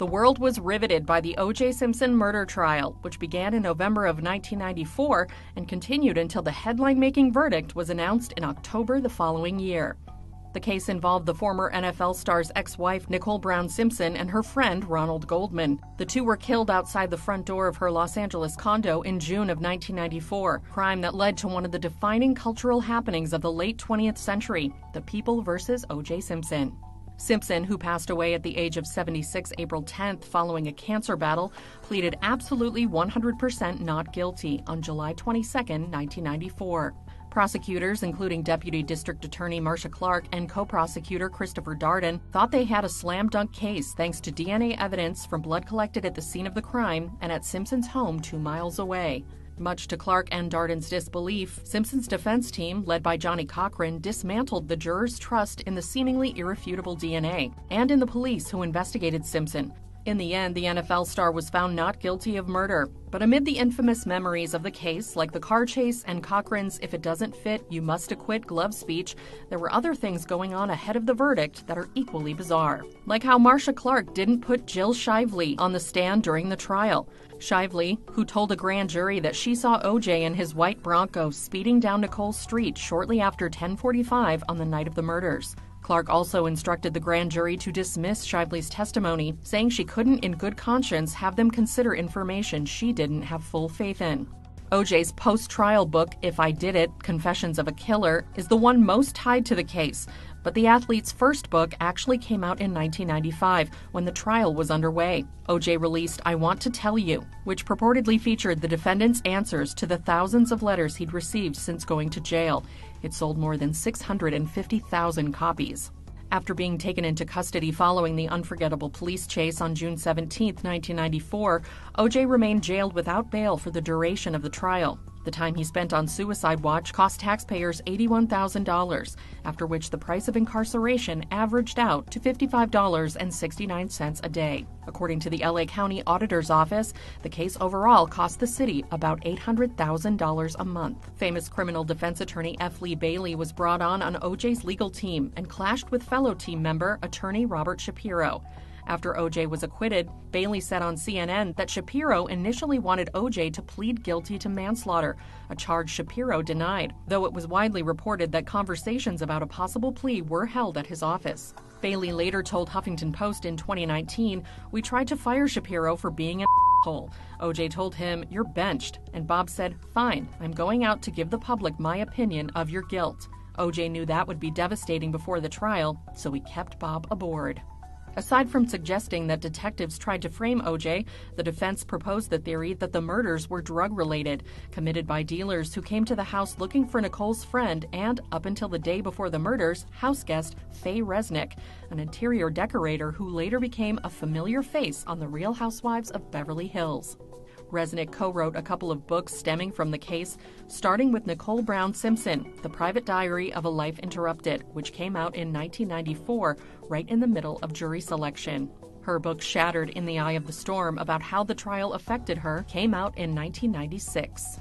The world was riveted by the O.J. Simpson murder trial, which began in November of 1994 and continued until the headline-making verdict was announced in October the following year. The case involved the former NFL star's ex-wife Nicole Brown Simpson and her friend Ronald Goldman. The two were killed outside the front door of her Los Angeles condo in June of 1994, a crime that led to one of the defining cultural happenings of the late 20th century, the People versus O.J. Simpson. Simpson, who passed away at the age of 76 April 10th following a cancer battle, pleaded absolutely 100% not guilty on July 22, 1994. Prosecutors, including Deputy District Attorney Marcia Clark and co-prosecutor Christopher Darden, thought they had a slam-dunk case thanks to DNA evidence from blood collected at the scene of the crime and at Simpson's home 2 miles away. Much to Clark and Darden's disbelief, Simpson's defense team, led by Johnny Cochran, dismantled the jurors' trust in the seemingly irrefutable DNA and in the police who investigated Simpson. In the end, the NFL star was found not guilty of murder. But amid the infamous memories of the case, like the car chase and Cochran's "if it doesn't fit, you must acquit" glove speech, there were other things going on ahead of the verdict that are equally bizarre. Like how Marcia Clark didn't put Jill Shively on the stand during the trial. Shively, who told a grand jury that she saw O.J. in his white Bronco speeding down Nicole Street shortly after 10:45 on the night of the murders. Clark also instructed the grand jury to dismiss Shively's testimony, saying she couldn't in good conscience have them consider information she didn't have full faith in. O.J.'s post-trial book, If I Did It, Confessions of a Killer, is the one most tied to the case, but the athlete's first book actually came out in 1995, when the trial was underway. O.J. released I Want to Tell You, which purportedly featured the defendant's answers to the thousands of letters he'd received since going to jail. It sold more than 650,000 copies. After being taken into custody following the unforgettable police chase on June 17, 1994, O.J. remained jailed without bail for the duration of the trial. The time he spent on suicide watch cost taxpayers $81,000, after which the price of incarceration averaged out to $55.69 a day. According to the LA County Auditor's Office, the case overall cost the city about $800,000 a month. Famous criminal defense attorney F. Lee Bailey was brought on O.J.'s legal team and clashed with fellow team member attorney Robert Shapiro. After O.J. was acquitted, Bailey said on CNN that Shapiro initially wanted O.J. to plead guilty to manslaughter, a charge Shapiro denied, though it was widely reported that conversations about a possible plea were held at his office. Bailey later told Huffington Post in 2019, "We tried to fire Shapiro for being an asshole. O.J. told him, 'You're benched,' and Bob said, 'Fine, I'm going out to give the public my opinion of your guilt.' O.J. knew that would be devastating before the trial, so he kept Bob aboard." Aside from suggesting that detectives tried to frame O.J., the defense proposed the theory that the murders were drug-related, committed by dealers who came to the house looking for Nicole's friend and, up until the day before the murders, house guest Fay Resnik, an interior decorator who later became a familiar face on The Real Housewives of Beverly Hills. Resnik co-wrote a couple of books stemming from the case, starting with Nicole Brown Simpson, The Private Diary of a Life Interrupted, which came out in 1994, right in the middle of jury selection. Her book Shattered in the Eye of the Storm, about how the trial affected her, came out in 1996.